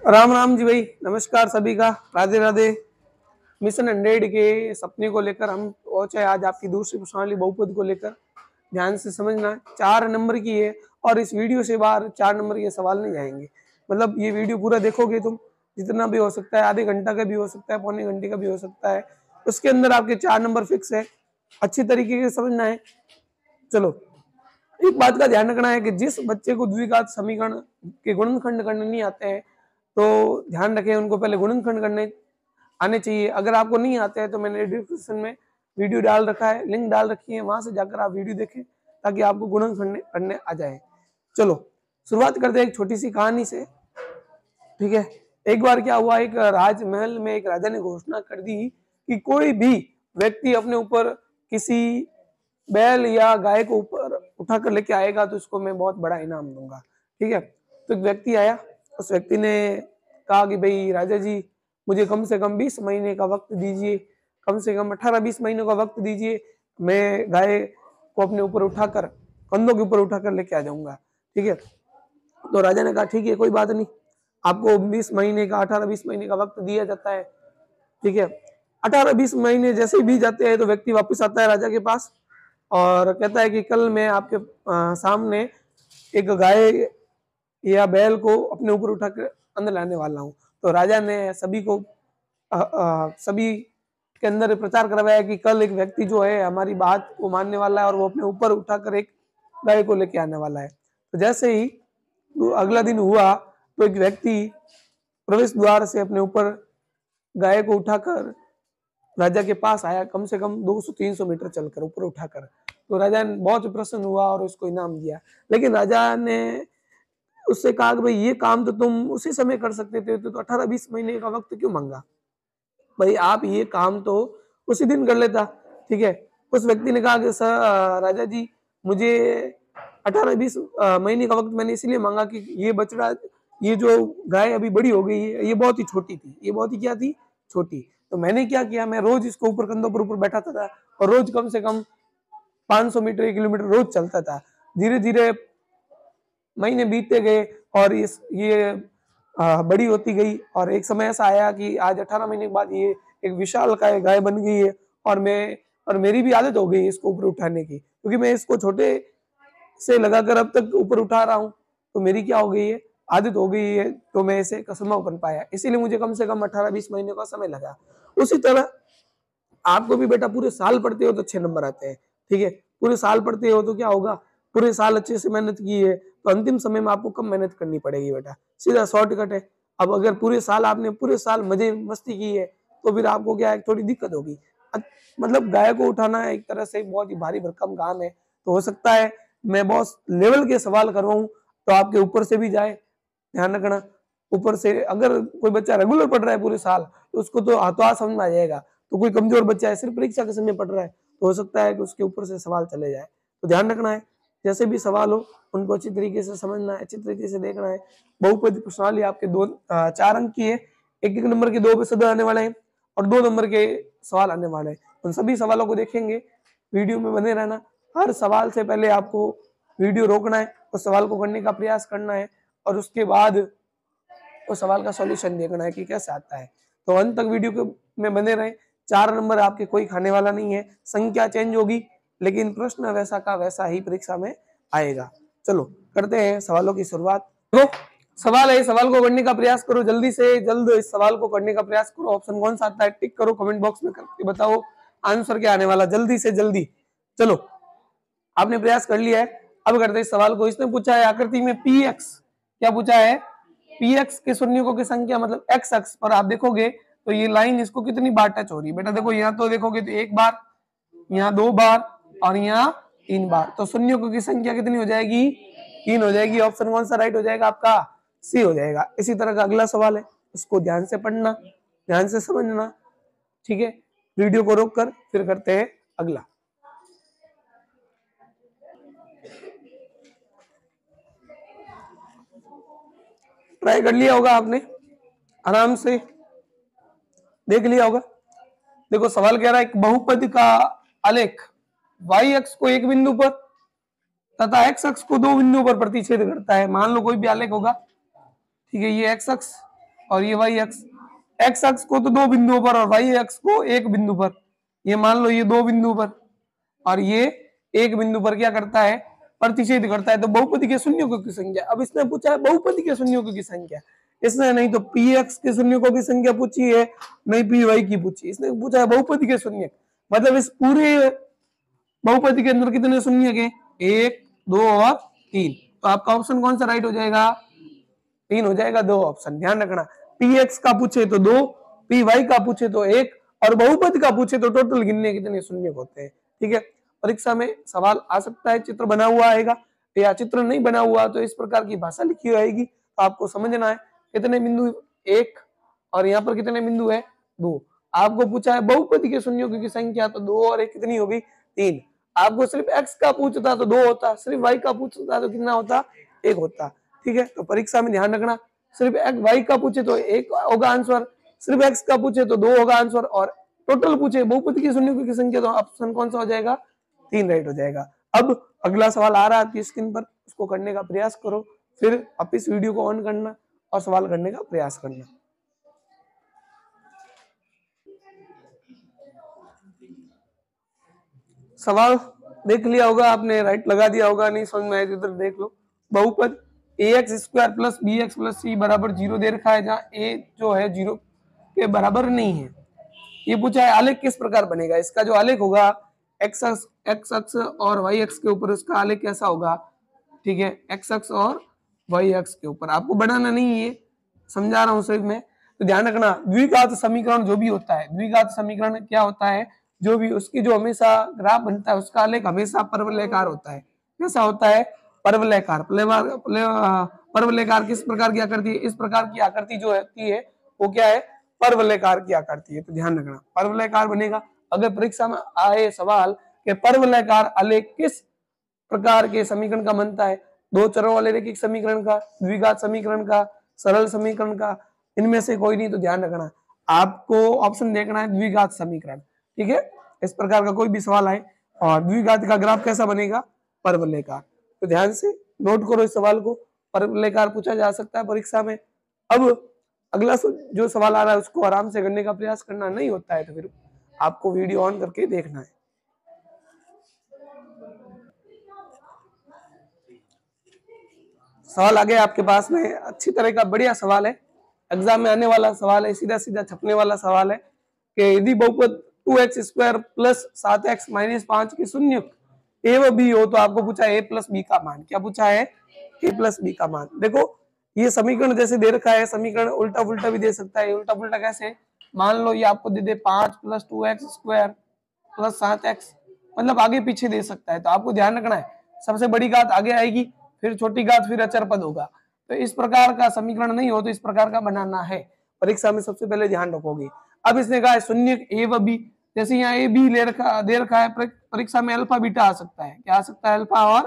राम राम जी भाई, नमस्कार सभी का, राधे राधे। मिशन 100 के सपने को लेकर हम पहुंचे आज आपकी दूसरी प्रश्नावली बहुपद को लेकर। ध्यान से समझना, 4 नंबर की है और इस वीडियो से बाहर 4 नंबर के सवाल नहीं जाएंगे। मतलब ये वीडियो पूरा देखोगे तुम, जितना भी हो सकता है, आधे घंटा का भी हो सकता है, पौने घंटे का भी हो सकता है, उसके अंदर आपके 4 नंबर फिक्स है। अच्छी तरीके से समझना है। चलो, एक बात का ध्यान रखना है कि जिस बच्चे को द्विघात समीकरण के गुणनखंड करने नहीं आते हैं, तो ध्यान रखें उनको पहले गुणनखंड करने आने चाहिए। अगर आपको नहीं आते हैं तो मैंने डिस्क्रिप्शन में वीडियो डाल रखा है, लिंक डाल रखी है, वहां से जाकर आप वीडियो देखें ताकि आपको गुणनखंड करने आ जाए। चलो शुरुआत करते हैं एक छोटी सी कहानी से। ठीक है, एक बार क्या हुआ, एक राजमहल में एक राजा ने घोषणा कर दी कि कोई भी व्यक्ति अपने ऊपर किसी बैल या गाय को ऊपर उठाकर लेके आएगा तो उसको मैं बहुत बड़ा इनाम दूंगा। ठीक है, तो एक व्यक्ति आया, उस व्यक्ति ने कहा कि भाई राजा जी, मुझे कम से कम 20 महीने का वक्त दीजिए, कम से कम 18-20 महीनों का वक्त दीजिए, मैं गाय को अपने ऊपर उठाकर, कंधों के ऊपर उठाकर लेके आ जाऊंगा। ठीक है, तो राजा ने कहा ठीक है, कोई बात नहीं, आपको 20 महीने का, 18-20 महीने का वक्त दिया जाता है। ठीक है, 18-20 महीने जैसे ही बीत जाते हैं तो व्यक्ति वापस आता है राजा के पास और कहता है कि कल मैं आपके सामने एक गाय या बैल को अपने ऊपर उठाकर अंदर लाने वाला हूँ। तो राजा ने सभी को सभी के अंदर प्रचार करवाया कि कल एक व्यक्ति जो है हमारी बात को मानने वाला है और वो अपने ऊपर उठाकर एक गाय को लेके आने वाला है। तो जैसे ही अगला दिन हुआ तो एक व्यक्ति प्रवेश द्वार से अपने ऊपर गाय को उठाकर राजा के पास आया, कम से कम 200-300 मीटर चलकर ऊपर उठाकर। तो राजा ने बहुत प्रसन्न हुआ और उसको इनाम दिया। लेकिन राजा ने उससे कहा कि भाई ये काम तो तुम उसी समय कर सकते थे, तो 18-20 महीने का वक्त क्यों मांगा? भाई आप ये काम तो उसी दिन कर लेता। ठीक है, उस व्यक्ति ने कहा कि सर राजा जी, मुझे 18-20 महीने का वक्त मैंने इसलिए मांगा कि ये बछड़ा, ये जो गाय अभी बड़ी हो गई है, ये बहुत ही छोटी थी, ये बहुत ही क्या थी, छोटी। तो मैंने क्या किया, मैं रोज इसको ऊपर कंधों पर ऊपर बैठाता था और रोज कम से कम 500 मीटर 1 किलोमीटर रोज चलता था। धीरे धीरे महीने बीतते गए और ये बड़ी होती गई और एक समय ऐसा आया कि आज 18 महीने के बाद ये एक विशालकाय गाय बन गई है और मेरी भी आदत हो गई इसको ऊपर उठाने की, क्योंकि मैं इसको छोटे से लगाकर अब तक ऊपर उठा रहा हूँ। तो मेरी क्या हो गई है, आदत हो गई है, तो मैं इसे संभव बन पाया। इसीलिए मुझे कम से कम 18-20 महीने का समय लगा। उसी तरह आपको भी बेटा पूरे साल पढ़ते हो तो अच्छे नंबर आते हैं। ठीक है, पूरे साल पढ़ते हो तो क्या होगा, पूरे साल अच्छे से मेहनत की है तो अंतिम समय में आपको कम मेहनत करनी पड़ेगी बेटा, सीधा शॉर्टकट है। अब अगर पूरे साल आपने पूरे साल मजे मस्ती की है तो फिर आपको क्या है, थोड़ी दिक्कत होगी। मतलब गाय को उठाना एक तरह से बहुत ही भारी भरकम काम है। तो हो सकता है मैं बहुत लेवल के सवाल करवाऊं तो आपके ऊपर से भी जाए, ध्यान रखना। ऊपर से अगर कोई बच्चा रेगुलर पढ़ रहा है पूरे साल तो उसको तो हाथों हाथ समझ में आ जाएगा। तो कोई कमजोर बच्चा है, सिर्फ परीक्षा के समय पढ़ रहा है, तो हो सकता है कि उसके ऊपर से सवाल चले जाए। तो ध्यान रखना है, जैसे भी सवाल हो उनको अच्छी तरीके से समझना है, अच्छी तरीके से देखना है। बहुपद प्रश्नावली आपके 4 अंक की है, 1-1 नंबर के 2 एपिसोड आने वाले हैं और 2 नंबर के सवाल आने वाले हैं। उन सभी सवालों को देखेंगे, वीडियो में बने रहना। हर सवाल से पहले आपको वीडियो रोकना है, उस सवाल को करने का प्रयास करना है और उसके बाद उस सवाल का सॉल्यूशन देखना है कि कैसे आता है। तो अंत तक वीडियो में बने रहें। 4 नंबर आपके कोई खाने वाला नहीं है, संख्या चेंज होगी लेकिन प्रश्न वैसा का वैसा ही परीक्षा में आएगा। चलो करते हैं सवालों की शुरुआत। तो सवाल है, सवाल को करने का प्रयास करो, जल्दी से जल्द इस सवाल को करने का प्रयास करो। ऑप्शन कौन सा आता है टिक करो, कमेंट बॉक्स में करके बताओ आंसर क्या आने वाला, जल्दी से जल्दी। चलो आपने प्रयास कर लिया है, अब करते हैं इस सवाल को। इसने पूछा है आकृति में px, क्या पूछा है, px के शून्यकों की संख्या, मतलब x अक्ष पर आप देखोगे तो ये लाइन इसको कितनी बार टच हो रही है बेटा। देखो यहाँ तो देखोगे तो 1 बार, यहाँ 2 बार और यहाँ 3 बार। तो शून्यकों की संख्या कितनी हो जाएगी, 3 हो जाएगी। ऑप्शन कौन सा राइट हो जाएगा आपका, सी हो जाएगा। इसी तरह का अगला सवाल है, इसको ध्यान से पढ़ना, ध्यान से समझना। ठीक है, वीडियो को रोक कर फिर करते हैं अगला। ट्राई कर लिया होगा आपने, आराम से देख लिया होगा। देखो सवाल कह रहा है एक बहुपद का आलेख y अक्ष को एक बिंदु पर तथा x अक्ष को 2 बिंदुओं पर प्रतिच्छेद करता है। मान लो कोई भी आलेख होगा, ठीक है, ये x अक्ष और ये वाई अक्ष, एक्स अक्ष को तो दो बिंदुओं पर और वाई अक्ष को एक बिंदु पर, ये मान लो ये दो बिंदु पर और ये एक बिंदु पर क्या करता है, प्रतिच्छेद करता है। तो बहुपदी के शून्यों की संख्या, अब इसने पूछा है बहुपदी के शून्यों की संख्या, इसने नहीं तो पी एक्स के शून्यों की संख्या पूछी है, नहीं पी वाई की पूछी, इसने पूछा है बहुपदी के शून्य। मतलब इस पूरे बहुपदी के अंदर कितने शून्य के, 1 2 और 3, तो आपका ऑप्शन कौन सा राइट हो जाएगा, 3 हो जाएगा, 2 ऑप्शन। ध्यान रखना, पी एक्स का पूछे तो 2, पी वाई का पूछे तो 1 और बहुपद का पूछे तो टोटल गिनने कितने शून्य होते हैं। ठीक है, परीक्षा में सवाल आ सकता है, चित्र बना हुआ आएगा या चित्र नहीं बना हुआ तो इस प्रकार की भाषा लिखी हुई आएगी, तो आपको समझना है कितने बिंदु 1 और यहाँ पर कितने बिंदु है 2। आपको पूछा है बहुपदी के शून्यों की संख्या, तो 2 और 1 कितनी होगी 3। आपको सिर्फ x का पूछता तो 2 होता, सिर्फ y का पूछता तो कितना होता 1 होता। ठीक है, तो परीक्षा में ध्यान रखना, सिर्फ y का पूछे तो 1 होगा आंसर, सिर्फ x का पूछे तो 2 होगा आंसर और टोटल पूछे बहुपदी के शून्यों की संख्या तो ऑप्शन कौन सा हो जाएगा, 3 राइट हो जाएगा। अब अगला सवाल आ रहा है आपकी स्क्रीन पर, उसको करने का प्रयास करो, फिर आप इस वीडियो को ऑन करना और सवाल करने का प्रयास करना। सवाल देख लिया होगा आपने, राइट लगा दिया होगा, नहीं समझ में आए तो इधर देख लो। बहुपद ax² plus bx plus c बराबर 0 दे रखा है, जहाँ a जो है 0 के बराबर नहीं है। ये पूछा है आलेख किस प्रकार बनेगा, इसका जो आलेख होगा x अक्ष और y अक्ष के ऊपर उसका आलेख कैसा होगा। ठीक है, x अक्ष और y अक्ष के ऊपर आपको बनाना नहीं है, समझा रहा हूँ सिर्फ मैं। तो ध्यान रखना, द्विघात समीकरण जो भी होता है, द्विघात समीकरण क्या होता है, जो भी उसकी जो हमेशा ग्राफ बनता है उसका आलेख हमेशा परवलयकार होता है। कैसा होता है, परवलयकार। परवलयकार किस प्रकार की आकृति है, इस प्रकार की आकृति जो होती है वो क्या है, परवलयकार की आकृति है। तो ध्यान रखना परवलयकार बनेगा। अगर परीक्षा में आए सवाल कि परवलयकार आलेख किस प्रकार के समीकरण का बनता है, 2 चरों वाले रैखिक समीकरण का, द्विघात समीकरण का, सरल समीकरण का, इनमें से कोई नहीं, तो ध्यान रखना आपको ऑप्शन देखना है द्विघात समीकरण। ठीक है, इस प्रकार का कोई भी सवाल आए और द्विघात का ग्राफ कैसा बनेगा, परवलयकार। तो ध्यान से नोट करो इस सवाल को, परवलयकार पूछा जा सकता है परीक्षा में। अब अगला जो सवाल आ रहा है उसको आराम से करने का प्रयास करना, नहीं होता है तो फिर आपको वीडियो ऑन करके देखना है। सवाल आ गया आपके पास में, अच्छी तरह का बढ़िया सवाल है, एग्जाम में आने वाला सवाल है, सीधा सीधा छपने वाला सवाल है कि यदि बहुपद 2x² प्लस 7x माइनस 5 की शून्य ए व बी हो तो आपको पूछा है a प्लस बी का मान। क्या पूछा है, a प्लस बी का मान। देखो ये समीकरण जैसे दे रखा है, समीकरण उल्टा पुल्टा भी दे सकता है। उल्टा पुल्टा कैसे, मान लो ये आपको दे दे 5 प्लस 2x² प्लस 7x, मतलब आगे पीछे दे सकता है। तो आपको ध्यान रखना है सबसे बड़ी घात आगे आएगी, फिर छोटी घात, फिर अचर पद होगा। तो इस प्रकार का समीकरण नहीं हो तो इस प्रकार का बनाना है, परीक्षा में सबसे पहले ध्यान रखोगे। अब इसने कहा है शून्य ए व बी, जैसे यहाँ ए बी दे रखा है, परीक्षा में अल्फा बीटा आ सकता है। क्या आ सकता है, अल्फा और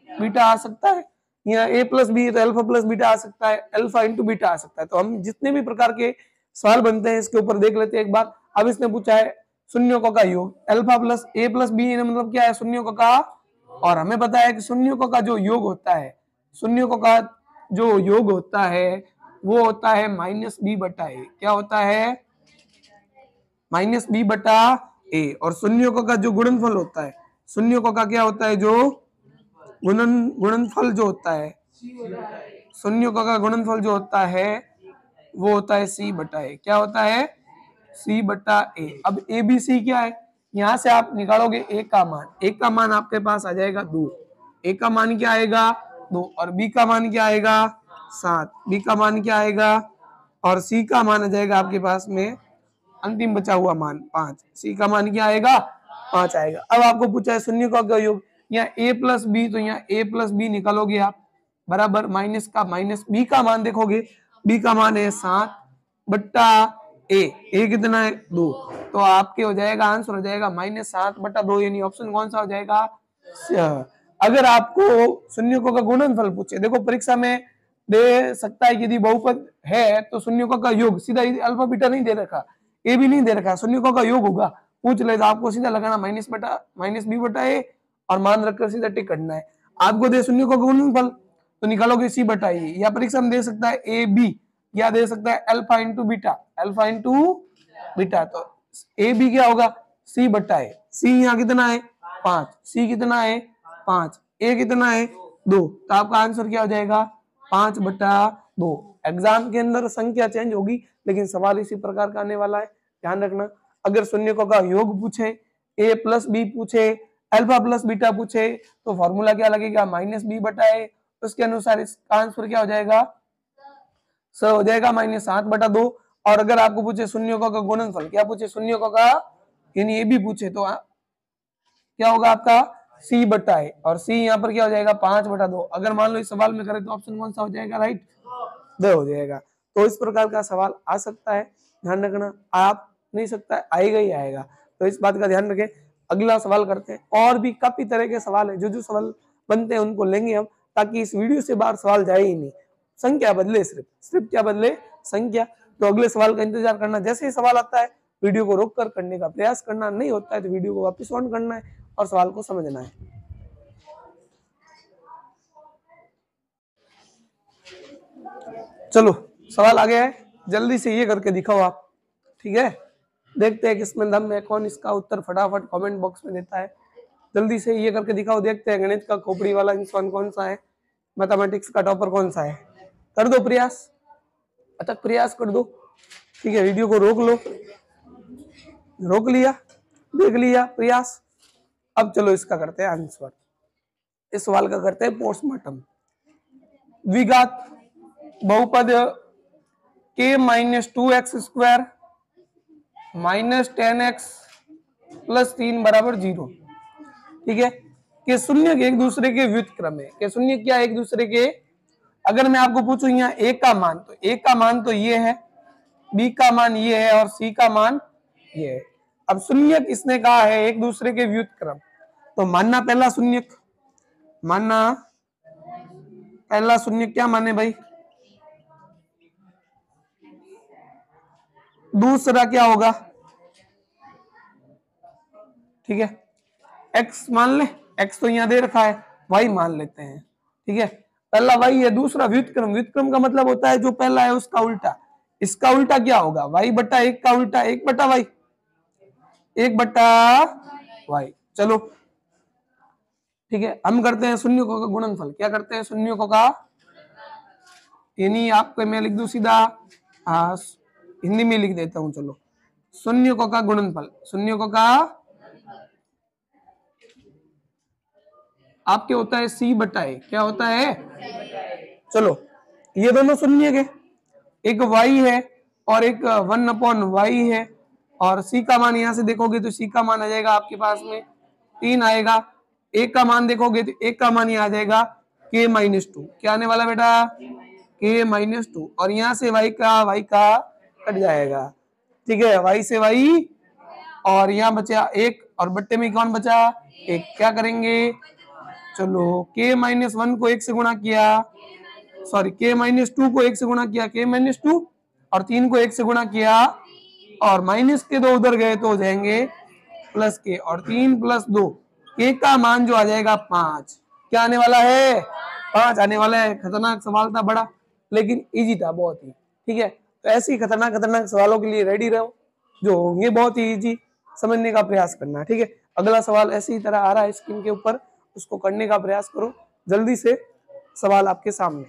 बीटा आ सकता है। यहाँ ए प्लस बी है तो अल्फा प्लस बीटा आ सकता है, अल्फा इंटू बीटा आ सकता है। तो हम जितने भी प्रकार के सवाल बनते हैं इसके ऊपर देख लेते हैं एक बार। अब इसने पूछा है शून्यों का योग, अल्फा प्लस ए प्लस बी मतलब क्या है, शून्यों का, और हमें पता है कि शून्यों का जो योग होता है, शून्यों का जो योग होता है वो होता है माइनस बी बटा ए। क्या होता है, माइनस बी बटा ए। और शून्यों का जो गुणनफल होता है, शून्यों का क्या होता है, जो गुणनफल जो होता है, शून्यों का गुणनफल जो होता है वो होता है सी बटा ए। क्या होता है, सी बटा ए। अब ए बी सी क्या है, यहां से आप निकालोगे ए का मान, ए का मान आपके पास आ जाएगा 2, ए का मान क्या आएगा 2, और बी का मान क्या आएगा 7, बी का मान क्या आएगा, और सी का मान आ जाएगा आपके पास में अंतिम बचा हुआ मान 5, सी का मान क्या आएगा 5 आएगा। अब आपको पूछा है शून्य का योग, यहाँ ए प्लस बी, तो यहाँ ए प्लस बी निकालोगे आप बराबर माइनस का माइनस बी का मान देखोगे, बी का मान है 7 बट्टा ए कितना है 2, तो आपके हो जाएगा आंसर हो जाएगा -7 बटा 2, यानी ऑप्शन कौन सा हो जाएगा। अगर आपको शून्यों का गुणनफल पूछे, देखो परीक्षा में दे सकता है कि यदि बहुपद है तो शून्यों का योग, सीधा अल्फा बीटा नहीं दे रखा, ए भी नहीं दे रखा, शून्यों का योग होगा पूछ ले तो आपको सीधा लगाना माइनस बी बटा ए और मान रखकर सीधा टिक करना है। आपको दे शून्यों का गुणनफल तो निकालोगे सी बटा ए, या परीक्षा में दे सकता है ए बी, या दे सकता है alpha into beta, alpha into beta. तो ए बी क्या होगा, सी बट्टा है, सी यहाँ कितना है 5, सी कितना है 5, ए कितना है 2, तो आपका आंसर क्या हो जाएगा 5/2। एग्जाम के अंदर संख्या चेंज होगी लेकिन सवाल इसी प्रकार का आने वाला है, ध्यान रखना। अगर शून्यकों का योग पूछे, ए प्लस बी पूछे, अल्फा प्लस बीटा पूछे, तो फॉर्मूला क्या लगेगा -b/a। उसके अनुसार इसका आंसर क्या हो जाएगा, हो जाएगा -7/2। और अगर आपको पूछे शून्यकों का गुणनफल, क्या पूछे शून्यकों का, यानी ये भी पूछे, तो क्या होगा आपका c/a, और c यहाँ पर क्या हो जाएगा 5/2। अगर मान लो इस सवाल में करें तो ऑप्शन कौन सा हो जाएगा, राइट द हो जाएगा। तो इस प्रकार का सवाल आ सकता है, ध्यान रखना। आप नहीं सकता है, आएगा ही आएगा, तो इस बात का ध्यान रखें। अगला सवाल करते हैं। और भी काफी तरह के सवाल है, जो सवाल बनते हैं उनको लेंगे हम, ताकि इस वीडियो से बाहर सवाल जाए ही नहीं, संख्या बदले, सिर्फ क्या बदले, संख्या। तो अगले सवाल का इंतजार करना, जैसे ही सवाल आता है वीडियो को रोक कर करने का प्रयास करना, नहीं होता है तो वीडियो को वापस ऑन करना है और सवाल को समझना है। चलो सवाल आ गया है, जल्दी से ये करके दिखाओ आप, ठीक है। देखते हैं किसमें दम है, कौन इसका उत्तर फटाफट कमेंट बॉक्स में देता है। जल्दी से ये करके दिखाओ, देखते हैं गणित का खोपड़ी वाला इंसान कौन सा है, मैथमेटिक्स का टॉपर कौन सा है। कर दो प्रयास, अच्छा प्रयास कर दो, ठीक है। वीडियो को रोक लो, रोक लिया, देख लिया प्रयास। अब चलो इसका करते हैं आंसर, इस सवाल का करते हैं पोस्टमार्टम। द्विघात बहुपद k - 2x² -10x + 3 = 0, ठीक है। के शून्य एक दूसरे के व्युत्क्रम है, के शून्य क्या एक दूसरे के। अगर मैं आपको पूछूं यहाँ a का मान, तो a का मान तो ये है, b का मान ये है और c का मान ये है। अब शून्य किसने कहा है, एक दूसरे के व्युत्क्रम, तो मानना पहला शून्य, मानना पहला शून्य क्या माने भाई, दूसरा क्या होगा, ठीक है। x मान ले, x तो यहाँ दे रखा है, y मान लेते हैं, ठीक है। पहला y है, दूसरा व्युत्क्रम, व्युत्क्रम का मतलब होता है जो पहला है उसका उल्टा। इसका उल्टा क्या होगा, y/1 का उल्टा 1/y, 1/y। चलो ठीक है, हम करते हैं शून्यकों का गुणनफल। क्या करते हैं, शून्यकों का, यानी आपको मैं लिख दूं सीधा, हिंदी में लिख देता हूं, चलो। शून्यकों का गुणनफल, शून्यकों का आपके होता है c/a, क्या होता है, चलो ये दोनों शून्य के, एक y है और एक 1/y है, और c का मान यहां से देखोगे तो c का मान आ जाएगा आपके पास में 3 आएगा। a का मान देखोगे तो a का मान यहाँ आ जाएगा k - 2, क्या आने वाला बेटा k - 2, और यहाँ से y का कट जाएगा, ठीक है, y से y, और यहाँ बचा 1 और बट्टे में कौन बचा 1, क्या करेंगे, चलो k - 1 को 1 से गुणा किया, सॉरी k - 2 को 1 से गुणा किया, k - 2, और 3 को 1 से गुणा किया, और माइनस के 2 उधर गए तो हो जाएंगे प्लस के, और 3 + 2, k का मान जो आ जाएगा 5, क्या आने वाला है 5 आने वाला है। खतरनाक सवाल था बड़ा, लेकिन इजी था बहुत ही, ठीक है। तो ऐसे ही खतरनाक सवालों के लिए रेडी रहो, जो होंगे बहुत ही इजी, समझने का प्रयास करना, ठीक है। अगला सवाल ऐसी ही तरह आ रहा है स्क्रीन के ऊपर, उसको करने का प्रयास करो जल्दी से। सवाल आपके सामने,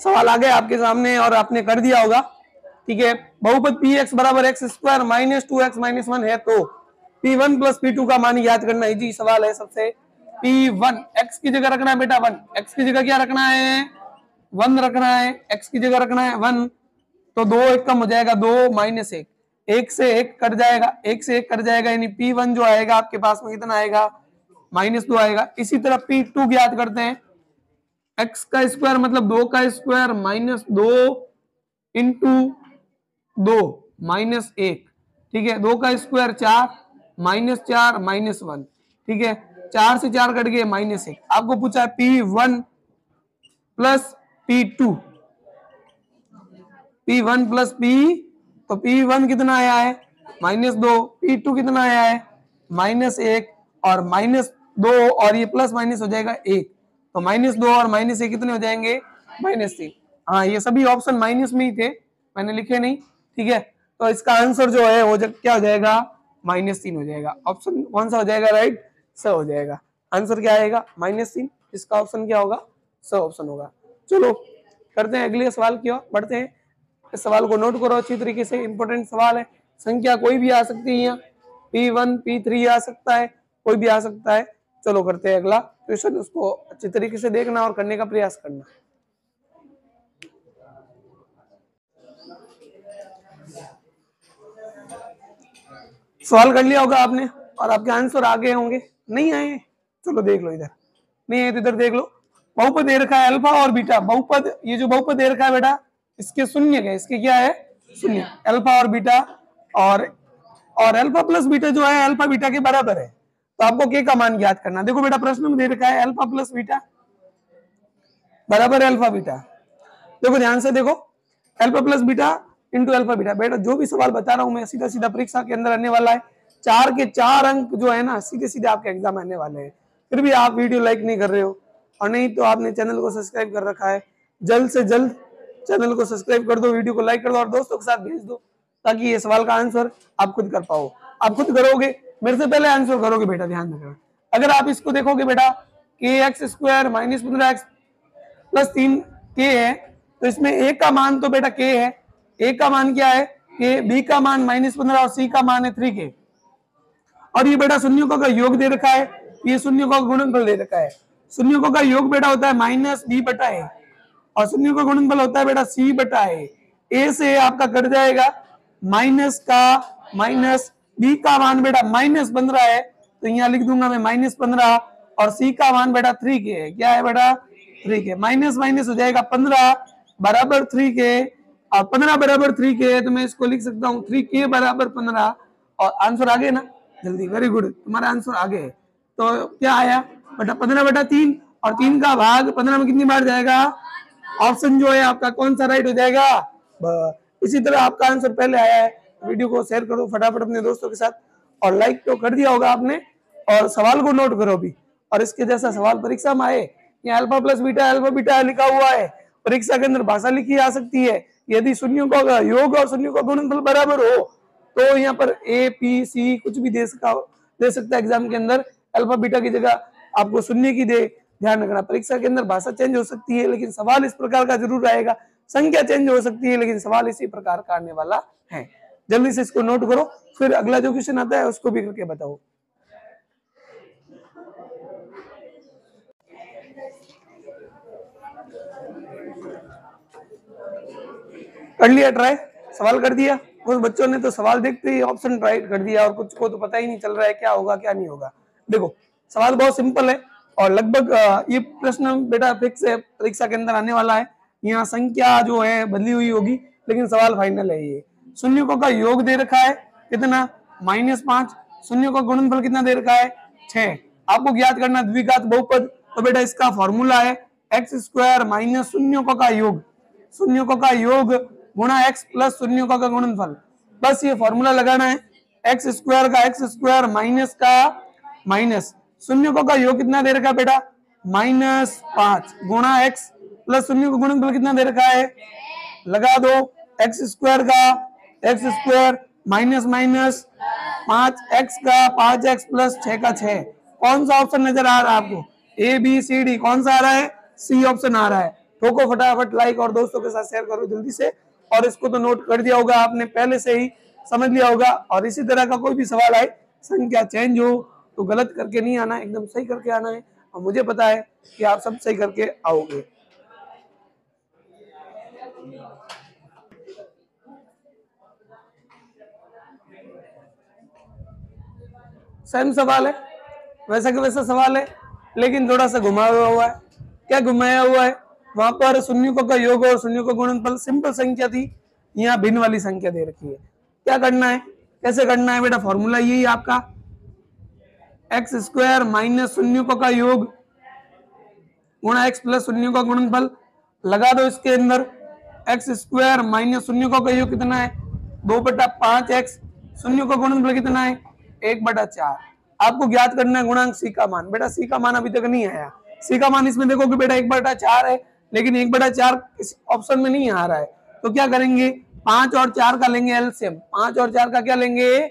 सवाल आ गया आपके सामने और आपने कर दिया होगा, ठीक है। बहुपद px = x² - 2x - 1 है, तो p1 + p2 का मान याद करना, इजी सवाल है सबसे। p1 x की जगह रखना है बेटा 1, x की जगह क्या रखना है 1 रखना है, x की जगह रखना है 1, तो 2 1 कम हो जाएगा 2 - 1, 1 से 1 कट जाएगा, 1 से 1 कट जाएगा, यानी p1 जो आएगा आपके पास में कितना आएगा -2 आएगा। इसी तरह p2 याद करते हैं, x का स्क्वायर मतलब 2 का स्क्वायर -2 × 2 -1, ठीक है। 2 का स्क्वायर 4 -4 -1, ठीक है। 4 से 4 कट गए -1। आपको पूछा है p1 + p2, p1 + p, तो p1 कितना आया है -2, p2 कितना आया है -1, और 2 और ये प्लस माइनस हो जाएगा 1, तो -2 और -1 कितने हो जाएंगे? -3। हाँ, ये सभी ऑप्शन माइनस में ही थे, मैंने लिखे नहीं, ठीक है। तो इसका आंसर जो है वो क्या हो जाएगा? -3 हो जाएगा। ऑप्शन कौन सा हो जाएगा? राइट, स हो जाएगा। आंसर क्या आएगा? -3। इसका ऑप्शन क्या होगा? स ऑप्शन होगा। चलो करते हैं अगले सवाल की ओर बढ़ते हैं। इस सवाल को नोट करो अच्छी तरीके से, इंपॉर्टेंट सवाल है। संख्या कोई भी आ सकती है, यहाँ P1 P3 आ सकता है, कोई भी आ सकता है। चलो करते हैं अगला क्वेश्चन, उसको अच्छी तरीके से देखना और करने का प्रयास करना। सवाल कर लिया होगा आपने और आपके आंसर आ गए होंगे, नहीं आए? चलो देख लो, इधर नहीं है तो इधर देख लो। बहुपद दे रखा है अल्फा और बीटा। बहुपद, ये जो बहुपद दे रखा है बेटा, इसके शून्य है, इसके क्या है? शून्य। अल्फा और बीटा, और अल्फा प्लस बीटा जो है अल्फा बीटा के बराबर है, तो आपको के का मान ज्ञात करना। देखो बेटा प्रश्न में दे रखा है अल्फा प्लस बीटा बराबर है अल्फा बीटा। देखो ध्यान से देखो, alpha plus beta into alpha beta. बेटा जो भी सवाल बता रहा हूं मैं सीधा सीधा परीक्षा के अंदर आने वाला है। 4 के 4 अंक जो है ना सीधे सीधे आपके एग्जाम आने वाले हैं। फिर भी आप वीडियो लाइक नहीं कर रहे हो, और नहीं तो आपने चैनल को सब्सक्राइब कर रखा है, जल्द से जल्द चैनल को सब्सक्राइब कर दो, वीडियो को लाइक कर दो और दोस्तों के साथ भेज दो, ताकि ये सवाल का आंसर आप खुद कर पाओ। आप खुद करोगे, मेरे से पहले आंसर करोगे बेटा, ध्यान रखना। अगर आप इसको देखोगे बेटा, kx² - 15x + 3k है, तो इसमें a का मान तो बेटा k है, a का मान क्या है k, b का मान -15 और c का मान है 3k, और ये बेटा शून्यों का योग दे रखा है, ये शून्यों का गुणनफल दे रखा है। शून्यों का योग बेटा होता है -b/a, और शून्यों का गुणनफल होता है बेटा c/a। a से आपका कट जाएगा, माइनस का माइनस, b का मान बेटा -15 है, तो यहाँ लिख दूंगा मैं -15, और c का मान बेटा 3k है। क्या है बेटा? 3k। माइनस माइनस हो जाएगा, 15 बराबर 3k, और 15 बराबर 3k है, तो मैं इसको लिख सकता हूँ 3k बराबर 15, और आंसर आ गए ना जल्दी, वेरी गुड, तुम्हारा आंसर आ गए। तो क्या आया बेटा? 15/3, और 3 का भाग 15 में कितनी बार जाएगा? ऑप्शन जो है आपका कौन सा राइट हो जाएगा? इसी तरह आपका आंसर पहले आया है। वीडियो को शेयर करो फटाफट अपने दोस्तों के साथ, और लाइक तो कर दिया होगा आपने, और सवाल को नोट करो भी। और इसके जैसा सवाल परीक्षा में आए, यहाँ अल्फा प्लस बीटा लिखा हुआ है, परीक्षा के अंदर भाषा लिखी जा सकती है। यदि शून्यों का योग और शून्यों का गुणनफल बराबर हो, तो यहाँ पर ए पी सी कुछ भी दे सकता है एग्जाम के अंदर। अल्फा बीटा की जगह आपको शून्य की दे, ध्यान रखना। परीक्षा के अंदर भाषा चेंज हो सकती है, लेकिन सवाल इस प्रकार का जरूर आएगा। संख्या चेंज हो सकती है, लेकिन सवाल इसी प्रकार का आने वाला है। जल्दी से इसको नोट करो, फिर अगला जो क्वेश्चन आता है उसको भी करके बताओ। कर लिया ट्राई? सवाल कर दिया? कुछ बच्चों ने तो सवाल देखते ही ऑप्शन राइट कर दिया, और कुछ को तो पता ही नहीं चल रहा है क्या होगा क्या नहीं होगा। देखो सवाल बहुत सिंपल है, और लगभग ये प्रश्न बेटा फिक्स है, परीक्षा के अंदर आने वाला है। यहाँ संख्या जो है बदली हुई होगी, लेकिन सवाल फाइनल है। ये शून्यों का योग दे रखा है कितना? -5। शून्यों का गुणनफल कितना दे रखा है? 6। आपको ज्ञात करना द्विघात बहुपद, तो बेटा इसका फॉर्मूला है x² - शून्यों का योग, शून्यों का योग गुणा x प्लस शून्यों का गुणनफल। बस ये फॉर्मूला लगाना है, x² का x² माइनस का माइनस, शून्यों का योग कितना दे रखा है बेटा? -5 गुणा x प्लस शून्यों का गुणनफल कितना दे रखा है? लगा दो, x² का x² माइनस माइनस 5x का 5x प्लस 6 का 6। कौन सा ऑप्शन नजर आ रहा है आपको? ए बी सी डी, कौन सा आ रहा है? सी ऑप्शन आ रहा है। ठोको फटाफट लाइक, और दोस्तों के साथ शेयर करो जल्दी से। और इसको तो नोट कर दिया होगा आपने, पहले से ही समझ लिया होगा। और इसी तरह का कोई भी सवाल आए, संख्या चेंज हो तो गलत करके नहीं आना, एकदम सही करके आना है, और मुझे पता है कि आप सब सही करके आओगे। सेम सवाल है, वैसा का वैसा सवाल है, लेकिन थोड़ा सा घुमाया हुआ है। क्या घुमाया हुआ है? वहां पर शून्यों का योग और शून्यों का गुणनफल सिंपल संख्या थी, यहाँ भिन्न वाली संख्या दे रखी है। क्या करना है, कैसे करना है बेटा? फॉर्मूला यही आपका x² माइनस शून्यों का योग गुणा x प्लस शून्यों का गुणनफल। लगा दो इसके अंदर, x² माइनस शून्यों का योग कितना है? 2/5x, शून्यों का गुणनफल कितना है? 1/4। आपको ज्ञात करना है गुणांक सी का मान। बेटा सी का मान अभी तक नहीं आया। सी का मान इसमें देखो कि बेटा 1/4 है, लेकिन 1/4 इस ऑप्शन में नहीं आ रहा है, तो क्या करेंगे 5 और 4 का लेंगे एलसीएम। 5 और 4 का क्या लेंगे,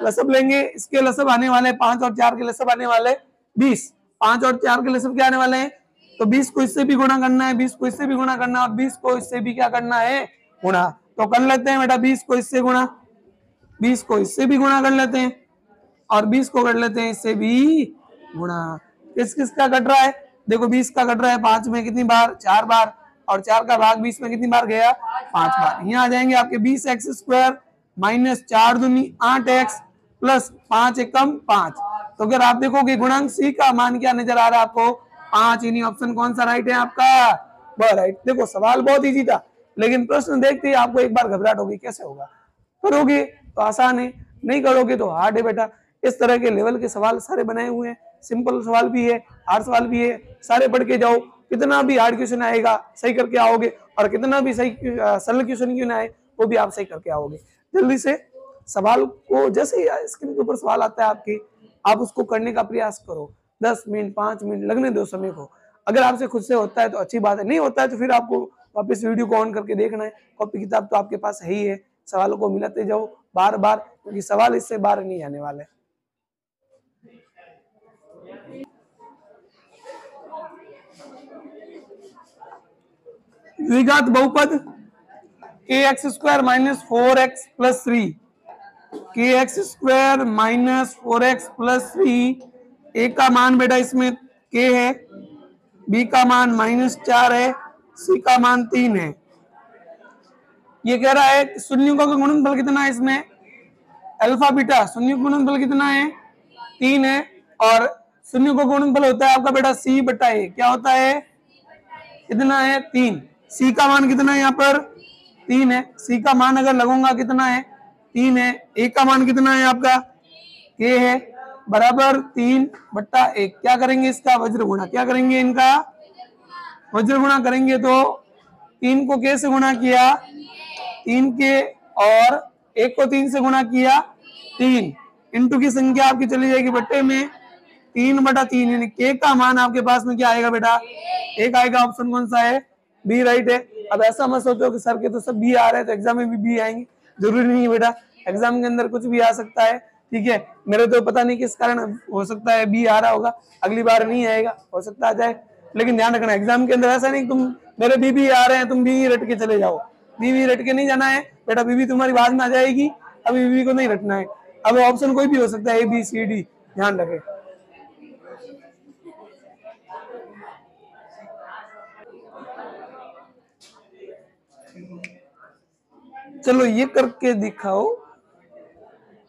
लसब लेंगे। इसके लसब आने वाले 5 और 4 के लसब आने वाले 20। 5 और 4 के लसब क्या आने वाले हैं, तो 20 को इससे भी गुणा करना है, 20 को इससे भी गुणा करना है, और 20 को इससे भी क्या करना है, गुणा। तो कर लेते हैं बेटा 20 को इससे गुणा, 20 को इससे भी गुणा कर लेते हैं, और 20 को कर लेते हैं इससे भी गुणा। किस किस का कट रहा है, देखो 20 का कट रहा है 5 में कितनी बार, 4 बार, और 4 का भाग 20 में कितनी बार गया, 5 बार। यहाँ आ जाएंगे आपके 20x² माइनस 4 दूनी 8x प्लस 5 एकम 5। तो अगर आप देखोगे गुणांक सी का मान क्या नजर आ रहा है आपको, 5। इन्हीं ऑप्शन कौन सा राइट है आपका, वह राइट। देखो सवाल बहुत इजी था, लेकिन प्रश्न देखते ही आपको एक बार घबराहट होगी, कैसे होगा। करोगे तो आसान है, नहीं करोगे तो हार्ड है बेटा। इस तरह के लेवल के सवाल सारे बनाए हुए हैं, सिंपल सवाल भी है, हार्ड सवाल भी है, सारे पढ़ के जाओ। कितना भी हार्ड क्वेश्चन आएगा सही करके आओगे, और कितना भी सही सरल क्वेश्चन क्यों ना आए वो भी आप सही करके आओगे। जल्दी से सवाल को, जैसे ही स्क्रीन के ऊपर सवाल आता है आपके, आप उसको करने का प्रयास करो। 10 मिनट 5 मिनट लगने दो समय को। अगर आपसे खुद से होता है तो अच्छी बात है, नहीं होता है तो फिर आपको वापस वीडियो को ऑन करके देखना है। कॉपी किताब तो आपके पास है ही है, सवालों को मिलाते जाओ बार बार, क्योंकि सवाल इससे बाहर नहीं आने वाले। द्विघात बहुपद kx² minus 4x plus 3, kx² minus 4x plus 3। ए का मान बेटा इसमें k है, बी का मान -4 है, सी का मान 3 है। ये कह रहा है शून्यों का गुणनफल कितना है इसमें, अल्फा बीटा। शून्यों का गुणनफल कितना है, 3 है, और शून्यों का गुणनफल होता है आपका बेटा c/a। क्या होता है, कितना है, 3। सी का मान कितना है यहाँ पर, 3 है। सी का मान अगर लगूंगा कितना है, 3 है। ए का मान कितना है आपका, k है, बराबर 3/1। क्या करेंगे इसका वज्र गुणा, क्या करेंगे इनका वज्र गुणा करेंगे। तो 3 को k से गुणा किया 3 के, और 1 को 3 से गुणा किया 3, इंटू की संख्या आपकी चली जाएगी बट्टे में 3/3, यानी k का मान आपके पास में क्या आएगा बेटा, 1 आएगा। ऑप्शन कौन सा है, बी राइट है। अब ऐसा मत सोचो कि सर के तो सब बी आ रहे हैं तो एग्जाम में भी बी आएंगे, जरूरी नहीं है बेटा। एग्जाम के अंदर कुछ भी आ सकता है, ठीक है। मेरे तो पता नहीं किस कारण हो सकता है बी आ रहा होगा, अगली बार नहीं आएगा, हो सकता आ जाए, लेकिन ध्यान रखना एग्जाम के अंदर ऐसा नहीं तुम मेरे बी आ रहे हैं तुम बी रट के चले जाओ। बी रट के नहीं जाना है बेटा, बी तुम्हारी बाद में आ जाएगी, अभी बी को नहीं रटना है। अब ऑप्शन कोई भी हो सकता है, ABCD, ध्यान रखे। चलो ये करके दिखाओ,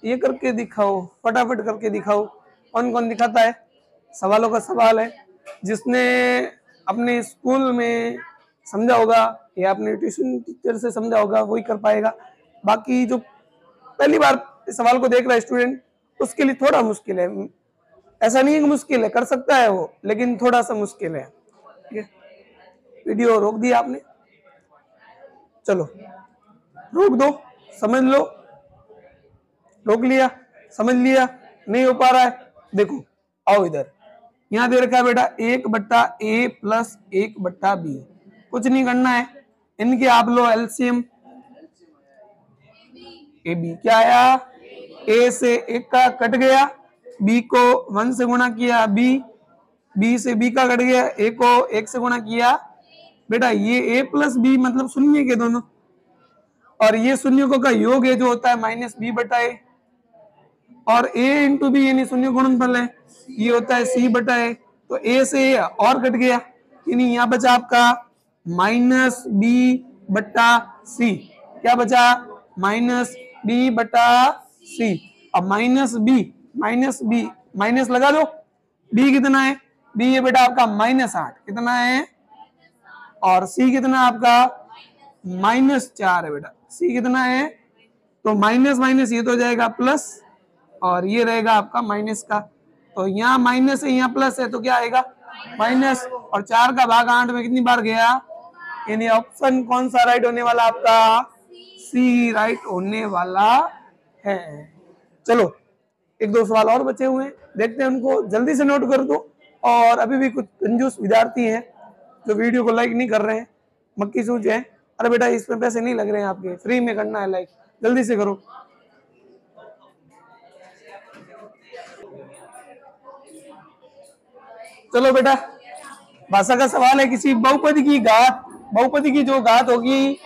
ये करके दिखाओ, फटाफट करके दिखाओ। कौन कौन दिखाता है, सवालों का सवाल है। जिसने अपने स्कूल में समझा होगा या अपने ट्यूशन टीचर से समझा होगा वही कर पाएगा। बाकी जो पहली बार इस सवाल को देख रहा है स्टूडेंट, उसके लिए थोड़ा मुश्किल है। ऐसा नहीं है कि मुश्किल है, कर सकता है वो, लेकिन थोड़ा सा मुश्किल है। ठीक है, वीडियो रोक दिया आपने, चलो रोक दो, समझ लो। रोक लिया, समझ लिया, नहीं हो पा रहा है, देखो आओ इधर। यहां दे रखा है बेटा 1/a प्लस 1/b। कुछ नहीं करना है, इनके आप लो एलसीएम। ए बी क्या आया, ए से 1 का कट गया, बी को 1 से गुणा किया, बी से बी का कट गया, ए को 1 से गुणा किया। बेटा ये ए प्लस बी मतलब शून्य के दोनों, और ये शून्यों का योग है जो होता है -b/a, और a इंटू बी यानी शून्य गुणनफल है, ये होता है c/a। तो a से a और कट गया, यानी यहाँ बचा आपका -b/c। क्या बचा, -b/c। अब -b माइनस लगा दो। b कितना है, b ये बेटा आपका -8 कितना है, और c कितना आपका -4 है बेटा। c कितना है, तो माइनस माइनस ये तो हो जाएगा प्लस, और ये रहेगा आपका माइनस का। तो यहाँ माइनस है, यहाँ प्लस है, तो क्या आएगा माइनस, और 4 का भाग 8 में कितनी बार गया, यानी ऑप्शन कौन सा राइट होने वाला आपका, सी राइट होने वाला है। चलो एक दो सवाल और बचे हुए हैं, देखते हैं उनको, जल्दी से नोट कर दो। और अभी भी कुछ कंजूस विद्यार्थी हैं जो वीडियो को लाइक नहीं कर रहे हैं, मक्की सूझ है। अरे बेटा इसमें पैसे नहीं लग रहे हैं आपके, फ्री में करना है लाइक, जल्दी से करो। चलो बेटा, भाषा का सवाल है, किसी बहुपद की घात, बहुपद की जो घात होगी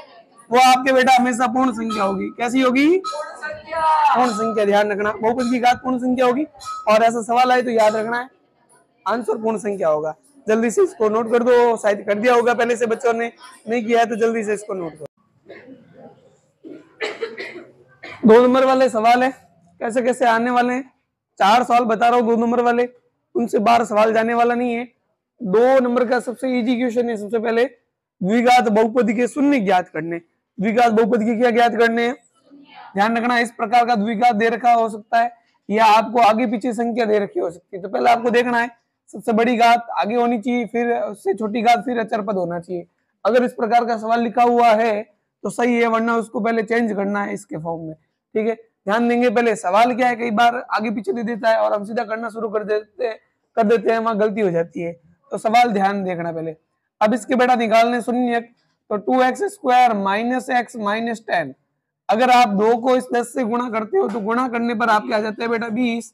वो आपके बेटा हमेशा पूर्ण संख्या होगी। कैसी होगी? पूर्ण संख्या। ध्यान रखना, बहुपद की घात पूर्ण संख्या होगी, और ऐसा सवाल आए तो याद रखना है आंसर पूर्ण संख्या होगा। जल्दी से इसको नोट कर दो, शायद कर दिया होगा पहले से बच्चों ने, नहीं किया है तो जल्दी से इसको नोट करो। 2 नंबर वाले सवाल है, कैसे कैसे आने वाले हैं, 4 सवाल बता रहा हूँ 2 नंबर वाले, उनसे 12 सवाल जाने वाला नहीं है। 2 नंबर का सबसे इजी क्वेश्चन है। सबसे पहले द्विघात बहुपद के शून्य ज्ञात करने। द्विघात बहुपद के क्या ज्ञात करने हैं? ध्यान रखना, इस प्रकार का द्विघात दे रखा हो सकता है या आपको आगे पीछे संख्या दे रखी हो सकती है। तो पहले आपको देखना है सबसे बड़ी घात आगे होनी चाहिए, फिर उससे छोटी घात, फिर अचर पद होना चाहिए। अगर इस प्रकार का सवाल लिखा हुआ है तो सही है, वरना उसको पहले चेंज करना है इसके फॉर्म में। ठीक है, ध्यान देंगे। पहले सवाल क्या है, कई बार आगे पीछे दे देता है और हम सीधा करना शुरू कर देते हैं, वहां गलती हो जाती है। तो सवाल ध्यान देखना पहले। अब इसके बेटा निकालने शून्य, तो 2x square minus x minus 10। अगर आप 2 को इस 10 से गुणा करते हो तो गुणा करने पर आपके आ जाते हैं बेटा 20,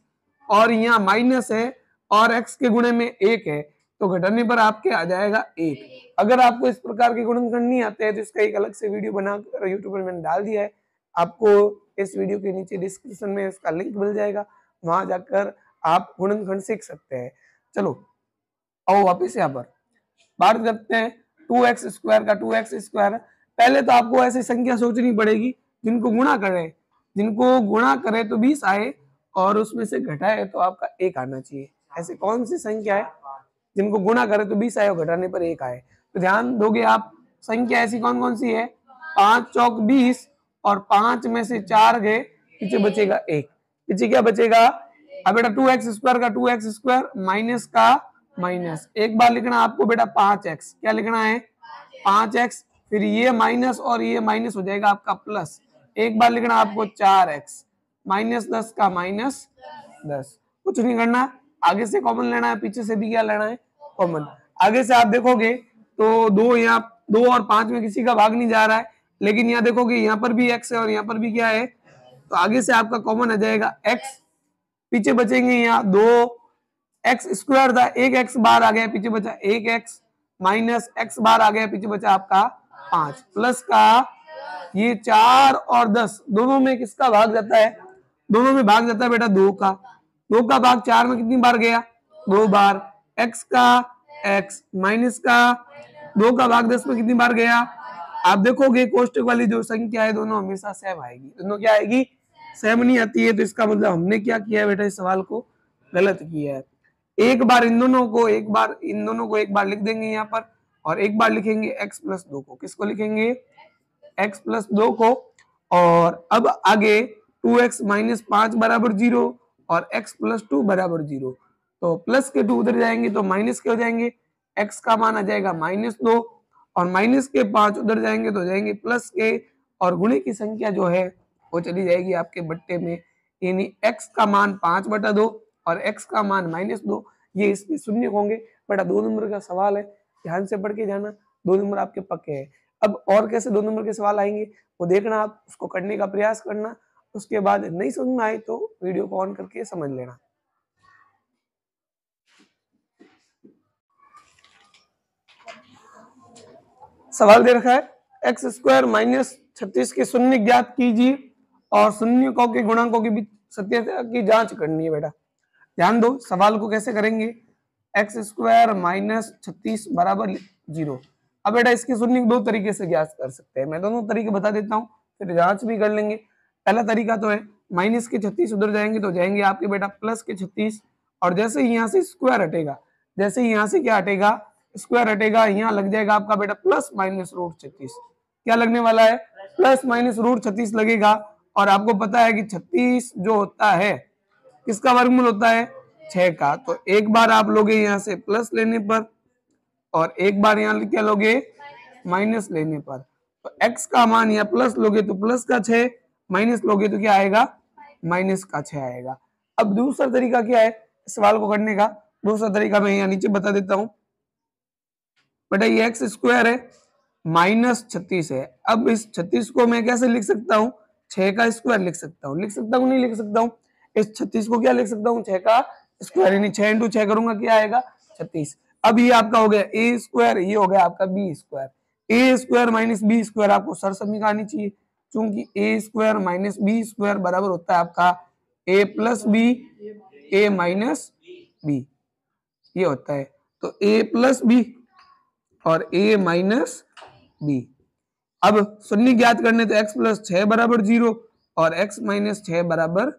और यहाँ माइनस है और x के गुणे में 1 है, तो घटाने पर आपके आ जाएगा 1। अगर आपको इस प्रकार के गुणनखंड नहीं आते हैं तो इसका एक अलग से वीडियो बनाकर यूट्यूब पर मैंने डाल दिया है, आपको इस वीडियो के नीचे डिस्क्रिप्शन में इसका लिंक मिल जाएगा, वहां जाकर आप गुणनखंड सीख सकते हैं। चलो आओ वापिस यहाँ पर बात करते हैं 2x स्क्वायर का। 2x स्क्वायर पहले तो आपको ऐसी संख्या सोचनी पड़ेगी जिनको गुणा करें, जिनको गुणा करें तो 20 आए और उसमें से घटाए तो आपका 1 आना चाहिए। ऐसी कौन सी संख्या है जिनको गुणा करें तो 20 आए और घटाने पर 1 आए? तो ध्यान दोगे आप, संख्या ऐसी कौन कौन सी है? 5 चौक 20 और 5 में से 4 गए, पीछे बचेगा 1। पीछे क्या बचेगा? अब बेटा 2x स्क्वायर का 2x स्क्वायर माइनस का माइनस, एक बार लिखना आपको बेटा 5x, क्या लिखना है? 5x, फिर ये माइनस और ये माइनस हो जाएगा आपका प्लस, एक बार लिखना आपको 4x, माइनस 10 का माइनस 10। कुछ नहीं करना, आगे से कॉमन लेना है, पीछे से भी क्या लेना है? कॉमन। आगे से आप देखोगे तो 2 यहाँ 2 और 5 में किसी का भाग नहीं जा रहा है, लेकिन यहाँ देखोगे यहाँ पर भी x है और यहाँ पर भी क्या है, तो आगे से आपका कॉमन आ जाएगा x, पीछे बचेंगे यहाँ 2x स्क्वायर था, 1x बार आ गया, पीछे बचा 1x, माइनस x बार आ गया, पीछे बचा आपका 5, प्लस का ये 4 और 10 दोनों में किसका भाग जाता है? दोनों में भाग जाता है बेटा 2 का। 2 का भाग 4 में कितनी बार गया? 2 बार। x का x माइनस का 2 का भाग 10 में कितनी बार गया? आप देखोगे कोष्टक वाली जो संख्या है दोनों हमेशा सेम आएगी। दोनों क्या आएगी? सेम नहीं आती है, तो इसका मतलब हमने क्या किया है बेटा, इस सवाल को गलत किया है। एक बार इन दोनों को एक बार लिख देंगे यहाँ पर, और एक बार लिखेंगे x प्लस 2 को। किसको लिखेंगे? x प्लस 2 को। और अब आगे 2x माइनस 5 बराबर 0 और x प्लस 2 बराबर 0, तो प्लस के 2 उधर जाएंगे तो माइनस के हो जाएंगे, x का मान आ जाएगा माइनस 2 और माइनस के 5 उधर जाएंगे तो जाएंगे प्लस के, और गुणे की संख्या जो है वो चली जाएगी आपके बट्टे में, यानी x का मान 5/2 और x का मान -2, ये इसमें शून्य होंगे। बेटा 2 नंबर का सवाल है, ध्यान से पढ़ के जाना, 2 नंबर आपके पक्के हैं। अब और कैसे 2 नंबर के सवाल आएंगे वो देखना, आप उसको करने का प्रयास करना, उसके बाद नहीं समझ में आए तो वीडियो को ऑन करके समझ लेना। सवाल दे रखा है एक्स स्क्वायर माइनस 36 के शून्य ज्ञात कीजिए और शून्यकों के गुणांकों की सत्यता की जांच करनी है। बेटा ध्यान दो, सवाल को कैसे करेंगे? एक्स स्क्वायर माइनस 36 बराबर 0। अब बेटा इसके शून्य 2 तरीके से ज्ञात कर सकते हैं, मैं दोनों तरीके बता देता हूँ, फिर जांच भी कर लेंगे। पहला तरीका तो है माइनस के 36 उधर जाएंगे तो जाएंगे आपके बेटा प्लस के 36, और जैसे ही यहाँ से स्क्वायर हटेगा, जैसे ही यहाँ से क्या हटेगा? स्क्वायर हटेगा, यहाँ लग जाएगा आपका बेटा प्लस माइनस रूट 36। क्या लगने वाला है? प्लस माइनस रूट 36 लगेगा। और आपको पता है कि 36 जो होता है किसका वर्गमूल होता है? 6 का। तो एक बार आप लोगे यहाँ से प्लस लेने पर और एक बार यहाँ क्या लोगे? माइनस लेने पर। तो x का मान यहाँ प्लस लोगे तो प्लस का 6, माइनस लोगे तो क्या आएगा? माइनस का 6 आएगा। अब दूसरा तरीका क्या है इस सवाल को करने का? दूसरा तरीका मैं यहाँ नीचे बता देता हूँ बेटा। ये एक्स स्क्वायर है माइनस 36 है। अब इस 36 को मैं कैसे लिख सकता हूँ? 6 का स्क्वायर लिख सकता हूँ। लिख सकता हूँ नहीं लिख सकता हूँ? इस 36 को क्या लिख सकता हूँ? 6 का स्क्वायर, यानी 6 इंटू 6 करूंगा क्या आएगा? 36। अब ये आपका हो गया ए स्क्वायर, ये हो गया आपका बी स्क्वायर। ए स्क्वायर माइनस बी स्क्वायर आपको सर समीकरण आनी चाहिए, क्योंकि ए स्क्वायर माइनस बी स्क्वायर बराबर होता है आपका ए प्लस बी, ए माइनस बी, ये होता है। तो ए प्लस बी और a माइनस बी। अब शून्य ज्ञात करने तो x प्लस 6 बराबर 0 और x माइनस 6 बराबर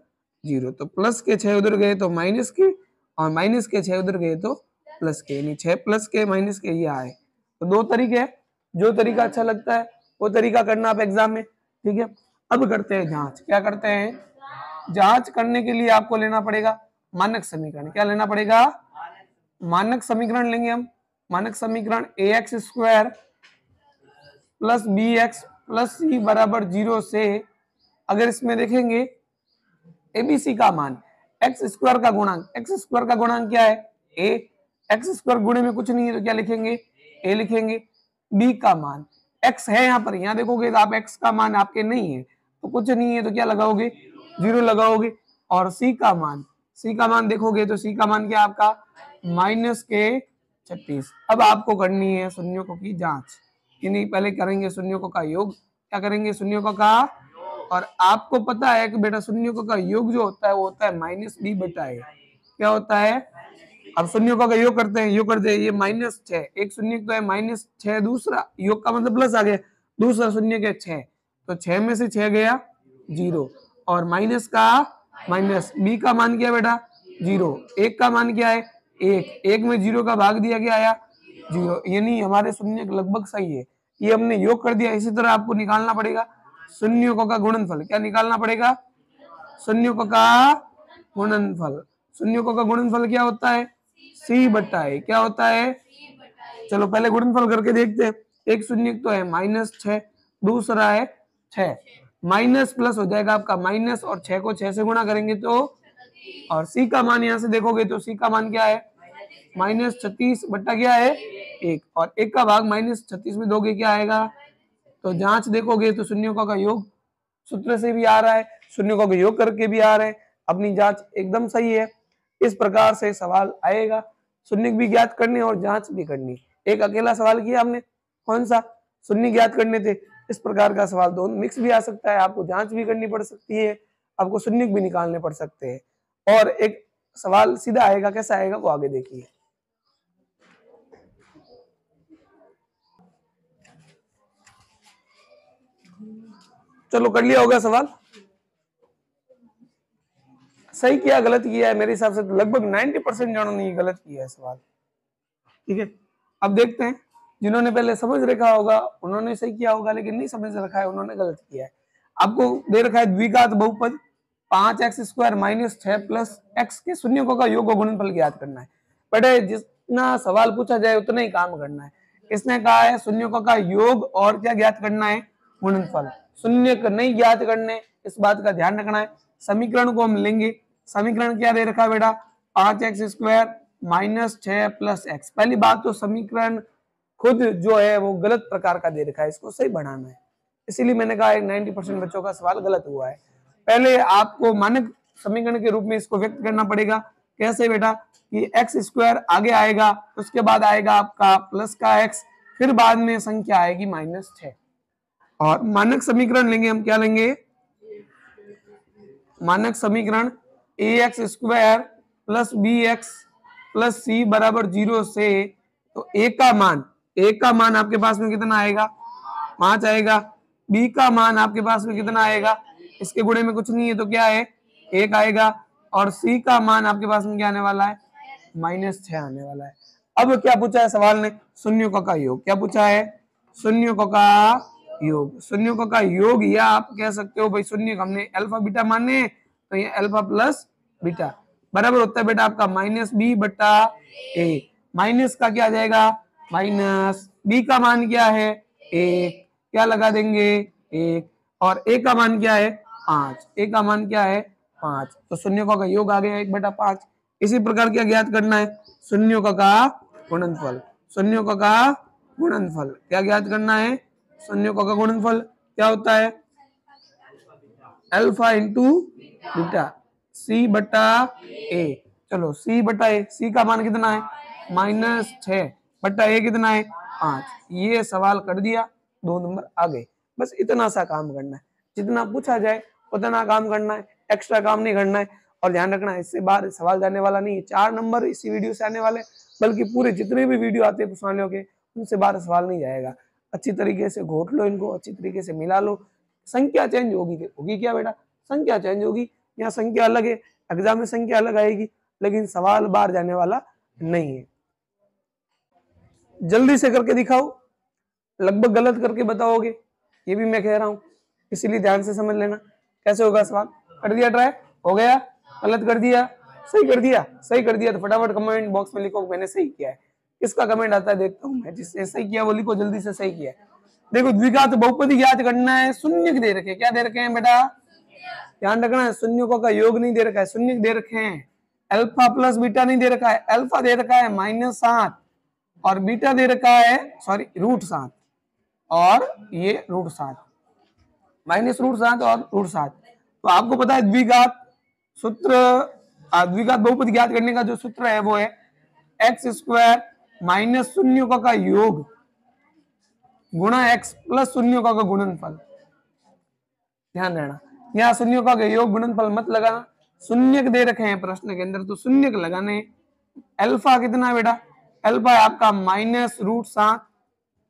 0। तो प्लस के 6 उधर गए तो माइनस के, और माइनस के 6 उधर गए तो प्लस के, यानी 6 प्लस के माइनस के ये आए। तो दो तरीके हैं, जो तरीका अच्छा लगता है वो तरीका करना आप एग्जाम में, ठीक है। अब करते हैं जांच। क्या करते हैं? जांच करने के लिए आपको लेना पड़ेगा मानक समीकरण। क्या लेना पड़ेगा? मानक समीकरण लेंगे हम। मानक समीकरण A X square plus B X plus C बराबर 0 से, अगर इसमें देखेंगे एबीसी का मान, एक्स स्क्वायर का गुणांक, एक्स स्क्वायर का गुणांक क्या है? ए। एक्स स्क्वायर गुणे में कुछ नहीं है तो क्या लिखेंगे? ए लिखेंगे। बी का मान, एक्स है यहाँ पर, यहाँ देखोगे तो आप एक्स का मान आपके नहीं है तो कुछ नहीं है तो क्या लगाओगे? 0 लगाओगे। और सी का मान, सी का मान देखोगे तो सी का मान क्या आपका? माइनस के 36। अब आपको करनी है शून्यों की जांच, यानी पहले करेंगे शून्यों का योग। क्या करेंगे? शून्यों का। और आपको पता है कि बेटा शून्यों का योग जो होता है वो होता है माइनस बी बटा ए। क्या होता है? अब शून्यों का योग करते हैं, योग करते हैं, ये माइनस 6, एक शून्य तो है माइनस 6, दूसरा योग का मतलब प्लस आ गया, दूसरा शून्य के 6, तो 6 में से 6 गया 0, और माइनस का माइनस, बी का मान क्या बेटा? 0, एक का मान क्या है? 1, 1 में 0 का भाग दिया क्या आया? 0, यानी हमारे शून्य लगभग सही है। ये हमने योग कर दिया। इसी तरह आपको निकालना पड़ेगा शून्यों का गुणनफल। क्या निकालना पड़ेगा? शून्यों का गुणनफल। शून्यों का गुणनफल क्या होता है? सी बटा ए। क्या होता है? चलो पहले गुणनफल करके देखते हैं। एक शून्य तो है माइनस 6, दूसरा है 6, माइनस प्लस हो जाएगा आपका माइनस, और 6 को 6 से गुणा करेंगे तो, और सी का मान यहां से देखोगे तो सी का मान क्या है? माइनस 36 बट्टा क्या है? 1, और 1 का भाग माइनस 36 में दोगे क्या आएगा? तो जांच देखोगे तो शून्यों का योग सूत्र से भी आ रहा है, शून्यों का योग करके भी आ रहे हैं। अपनी जांच एकदम सही है। इस प्रकार से सवाल आएगा, शून्य भी ज्ञात करने और जांच भी करनी। एक अकेला सवाल किया हमने, कौन सा? शून्य ज्ञात करने थे। इस प्रकार का सवाल दोनों मिक्स भी आ सकता है, आपको जांच भी करनी पड़ सकती है, आपको शून्य भी निकालने पड़ सकते हैं। और एक सवाल सीधा आएगा, कैसा आएगा वो आगे देखिए। चलो कर लिया होगा सवाल। सही किया गलत किया है? मेरे हिसाब से तो लगभग 90% जनों ने गलत किया है सवाल, ठीक है। अब देखते हैं, जिन्होंने पहले समझ रखा होगा उन्होंने सही किया होगा, लेकिन नहीं समझ रखा है उन्होंने गलत किया है। आपको दे रखा है द्विघात बहुपद 5x square minus 6 plus x के शून्यों का योग और गुणनफल ज्ञात करना है। बेटे जितना सवाल पूछा जाए उतना ही काम करना है। इसने कहा है शून्यों का योग और क्या ज्ञात करना है? गुणनफल। शून्य नहीं ज्ञात करने, इस बात का ध्यान रखना है। समीकरण को हम लेंगे। समीकरण क्या दे रखा है बेटा? 5x square minus 6 plus x. पहली बात तो समीकरण खुद जो है वो गलत प्रकार का दे रखा है, इसको सही बनाना है। इसीलिए मैंने कहा 90% बच्चों का सवाल गलत हुआ है। पहले आपको मानक समीकरण के रूप में इसको व्यक्त करना पड़ेगा। कैसे बेटा? कि एक्स स्क्वायर आगे आएगा, उसके बाद आएगा आपका प्लस का एक्स, फिर बाद में संख्या आएगी माइनस 6। और मानक समीकरण लेंगे हम। क्या लेंगे? मानक समीकरण A X square plus B X plus C बराबर 0 से, तो ए का मान आपके पास में कितना आएगा? 5 आएगा। बी का मान आपके पास में कितना आएगा? इसके गुणे में कुछ नहीं है तो क्या है? 1 आएगा। और सी का मान आपके पास में क्या आने वाला है? माइनस 6 आने वाला है। अब क्या पूछा है सवाल ने? शून्यों का योग। क्या पूछा है? शून्यों का योग। शून्यों का योग, या आप कह सकते हो भाई शून्य हमने अल्फा बीटा माने तो ये अल्फा प्लस बीटा बराबर होता है बेटा आपका माइनस बी बटा ए। माइनस का क्या आ जाएगा? माइनस, बी का मान क्या है? 1, क्या लगा देंगे? 1, और ए का मान क्या है? 5। ए का मान क्या है? 5। तो शून्यों का योग आ गया 1/5। इसी प्रकार क्या ज्ञात करना है, शून्यों का गुणनफल। शून्यों का गुणनफल क्या ज्ञात करना है, शून्यों का गुणनफल क्या होता है, अल्फा इंटू बीटा C/A। चलो C/A, C का मान कितना है -6/A कितना है 5। ये सवाल कर दिया, 2 नंबर आ गए। बस इतना सा काम करना है, जितना पूछा जाए उतना काम करना है, एक्स्ट्रा काम नहीं करना है। और ध्यान रखना है, इससे बाहर सवाल जाने वाला नहीं है। 4 नंबर इसी वीडियो से आने वाले, बल्कि पूरे जितने भी वीडियो आते हैं प्रश्नावलियों के, उनसे बाहर सवाल नहीं जाएगा। अच्छी तरीके से घोट लो इनको, अच्छी तरीके से मिला लो। संख्या चेंज होगी क्या बेटा, संख्या चेंज होगी, यहाँ संख्या अलग है, एग्जाम में संख्या अलग आएगी, लेकिन सवाल बाहर जाने वाला नहीं है। जल्दी से करके दिखाओ, लगभग गलत करके बताओगे, ये भी मैं कह रहा हूँ, इसीलिए ध्यान से समझ लेना। कैसे होगा सवाल, कर दिया ट्राई, हो गया, गलत कर दिया, सही कर दिया, सही कर दिया तो फटाफट कमेंट बॉक्स में लिखो मैंने सही किया है। किसका कमेंट आता है देखता हूँ मैं, जिसने सही किया वो लिखो जल्दी से सही किया है। देखो द्विघात बहुपदी ज्ञात करना है, शून्य दे रखे, क्या दे रखे हैं बेटा, ध्यान रखना है, शून्यों का योग नहीं दे रखा है, शून्य दे रखे हैं। अल्फा प्लस बीटा नहीं दे रखा है, अल्फा दे रखा है -7 और बीटा दे रखा है √7 और ये √7, -√7 और √7। तो आपको पता है द्विघात सूत्र, द्विघात बहुपद ज्ञात करने का जो सूत्र है वो है x² माइनस शून्यों का योग गुणा x प्लस शून्यों का गुणनफल। ध्यान रहना, यहाँ शून्यों का योग गुणनफल मत लगाना, शून्य दे रखे हैं प्रश्न के अंदर तो शून्य लगाने। अल्फा कितना है बेटा, अल्फा है आपका -√7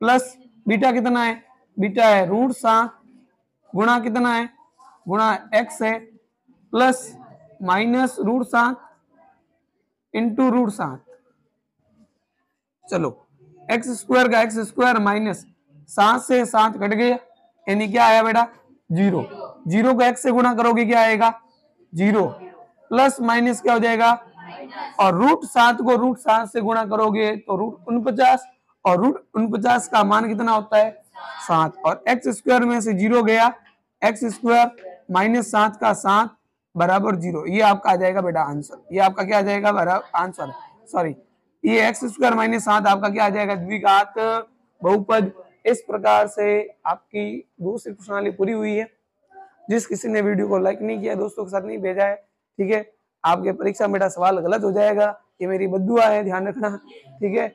प्लस बीटा कितना है, बीटा है √7 गुणा कितना है, गुणा x है प्लस -√7 इंटू √7। चलो x² का x² -7 से 7 कट गया, यानी क्या आया बेटा 0। 0 को x से गुणा करोगे क्या आएगा 0, प्लस माइनस क्या हो जाएगा, और √7 को √7 से गुणा करोगे तो √49 और √49 का मान कितना होता है 7 और x² में से 0 गया, x² -7 का 7 बराबर 0। ये आपका आ जाएगा बेटा आंसर, ये आपका क्या आ जाएगा बराबर आंसर, सॉरी ये x² -7 आपका क्या आ जाएगा द्विघात बहुपद। इस प्रकार से आपकी दूसरी प्रश्नावली पूरी हुई है। जिस किसी ने वीडियो को लाइक नहीं किया, दोस्तों के साथ नहीं भेजा है, ठीक है, आपके परीक्षा में बेटा सवाल गलत हो जाएगा, ये मेरी बद्दुआ है, ध्यान रखना, ठीक है।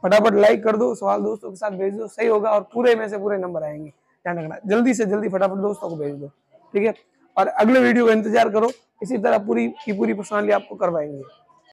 फटाफट लाइक कर दो, सवाल दोस्तों के साथ भेज दो, सही होगा और पूरे में से पूरे नंबर आएंगे। ध्यान रखना, जल्दी से जल्दी फटाफट दोस्तों को भेज दो, ठीक है। और अगले वीडियो का इंतजार करो, इसी तरह पूरी की पूरी प्रश्नावली आपको करवाएंगे।